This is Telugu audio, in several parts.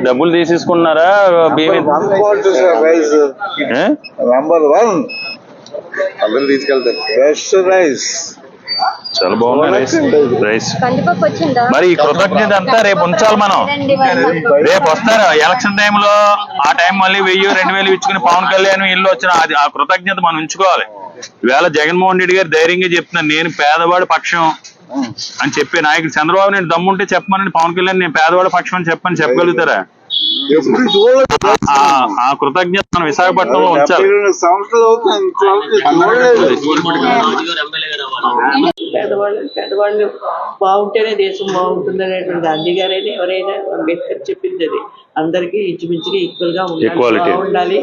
డబ్బులు తీసేసుకున్నారా? నంబర్ 1 అందరూ తీసుకెళ్తారు. బెస్ట్ రైస్, చాలా బాగుంది రైస్. మరి ఈ కృతజ్ఞత అంతా రేపు ఉంచాలి మనం. రేపు వస్తారు ఎలక్షన్ టైంలో, ఆ టైం మళ్ళీ 1000-2000 ఇచ్చుకుని పవన్ కళ్యాణ్ ఇల్లు వచ్చిన అది ఆ కృతజ్ఞత మనం ఉంచుకోవాలి. ఈవేళ జగన్మోహన్ రెడ్డి గారు ధైర్యంగా చెప్తున్నారు, నేను పేదవాడి పక్షం అని చెప్పే నాయకుడు. చంద్రబాబు నేను దమ్ముంటే చెప్పమని, పవన్ కళ్యాణ్ నేను పేదవాడి పక్షం అని చెప్పగలుగుతారా? ఆ కృతజ్ఞత మనం విశాఖపట్నంలో ఉంచాలి. పేదవాళ్ళు బాగుంటేనే దేశం బాగుంటుంది అనేటువంటి గాంధీ గారైనా ఎవరైనా అంబేద్కర్ చెప్పింది అది. అందరికీ ఇంచుమించుగా ఈక్వల్ గా ఉండాలి,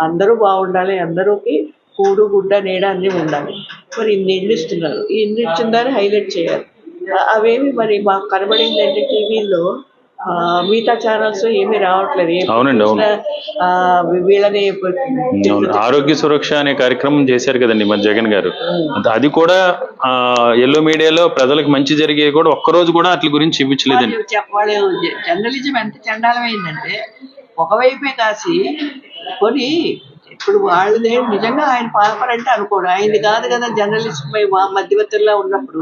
అందరూ బాగుండాలి, అందరికి కూడు గుడ్డ నీడ అన్ని ఉండాలి. మరి ఇన్ని ఇళ్ళు ఇస్తున్నారు, ఈ ఇల్లు ఇచ్చిందని హైలైట్ చేయాలి. అవేమి మరి మాకు కనబడిందంటే టీవీలో మిగతా ఛానల్స్ ఏమీ రావట్లేదు. వీళ్ళని ఆరోగ్య సురక్ష అనే కార్యక్రమం చేశారు కదండి మన జగన్ గారు. అది కూడా ఎల్లో మీడియాలో ప్రజలకు మంచి జరిగే కూడా ఒక్కరోజు కూడా అట్ల గురించి చూపించలేదండి. వాళ్ళు జర్నలిజం ఎంత చండాలమైందంటే ఒకవైపే కాసి కొని ఇప్పుడు వాళ్ళదే నిజంగా ఆయన పాపరంటే అనుకోడు. ఆయనది కాదు కదా జర్నలిస్ట్ మధ్యవర్తుల్లో ఉన్నప్పుడు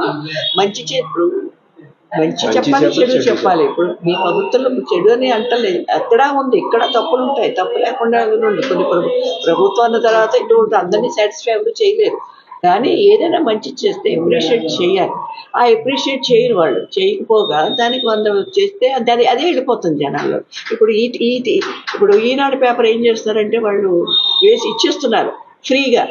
మంచి చెప్పాలి, చెడు చెప్పాలి. ఇప్పుడు మీ ప్రభుత్వంలో చెడు అని అంటలేదు, ఎక్కడా ఉంది, ఇక్కడ తప్పులు ఉంటాయి, తప్పు లేకుండా ఉంది. కొన్ని ప్రభుత్వం అన్న తర్వాత ఇటువంటి అందరినీ సాటిస్ఫై చేయలేరు. కానీ ఏదైనా మంచి చేస్తే ఎప్రిషియేట్ చేయాలి. ఆ ఎప్రిషియేట్ చేయరు వాళ్ళు. చేయకపోగా దానికి 100 చేస్తే అదే వెళ్ళిపోతుంది జనాల్లో. ఇప్పుడు ఈనాడు పేపర్ ఏం చేస్తున్నారంటే వాళ్ళు వేసి ఇచ్చేస్తున్నారు ఫ్రీగా.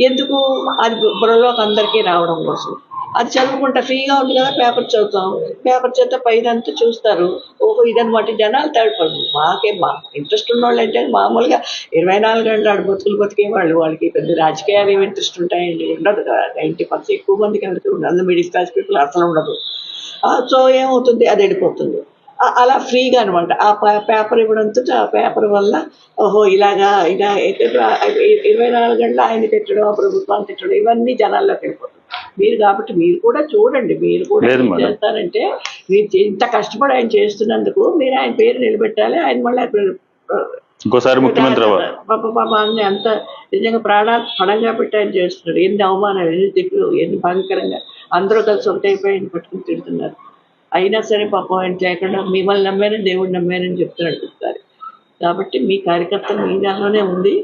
ఎందుకు? అది బుర్రలోకి అందరికీ రావడం కోసం. అది చదువుకుంటా ఫ్రీగా ఉంది కదా, పేపర్ చదువుతాం, పేపర్ చదివితే పైనంతా చూస్తారు. ఓహో ఇదనమాట జనాలు తాడిపడు. మా ఇంట్రెస్ట్ ఉన్న వాళ్ళు అంటే మామూలుగా 24 గంటలు ఆడు బతికే వాళ్ళకి పెద్ద రాజకీయాలు ఏమి ఇంట్రెస్ట్ ఉంటాయండి? ఉండదు కదా. 90% ఎక్కువ మందికి ఎవరికి ఉండదు. మిడిల్ క్లాస్ పీపుల్ అసలు ఉండదు. సో ఏమవుతుంది, అది వెళ్ళిపోతుంది అలా ఫ్రీగా అనమాట. ఆ పేపర్ ఇవ్వడంతో ఆ పేపర్ వల్ల ఓహో ఇలా 24 గంటలు ఆయన తిట్టడం, ఆ ప్రభుత్వాన్ని తిట్టడం, ఇవన్నీ జనాల్లోకి వెళ్ళిపోతుంది. కాబట్టి మీరు కూడా చూడండి, మీరు కూడా ఏం చేస్తారంటే మీరు ఇంత కష్టపడి ఆయన చేస్తున్నందుకు మీరు ఆయన పేరు నిలబెట్టాలి. ఆయన మళ్ళీ ఇంకోసారి ముఖ్యమంత్రి పాపాన్ని అంత నిజంగా ప్రాణాలు పణంగా పెట్టి ఆయన చేస్తున్నారు. ఎన్ని అవమానాలు, ఎన్ని తిట్లు, ఎన్ని భయంకరంగా అందరూ కలిసి ఒకటైపోయి ఆయన పట్టుకుని తిడుతున్నారు. అయినా సరే పాపం ఆయన చేయకుండా మిమ్మల్ని నమ్మారని, దేవుడు నమ్మారని చెప్తారు. కాబట్టి మీ కార్యకర్తలు మీ దానిలోనే ఉంది.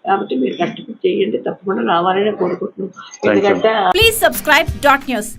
కాబట్టి మీరు కష్టపడి చేయండి, తప్పకుండా రావాలని కోరుకుంటున్నాం. ఎందుకంటే ప్లీజ్ సబ్స్క్రైబ్ .news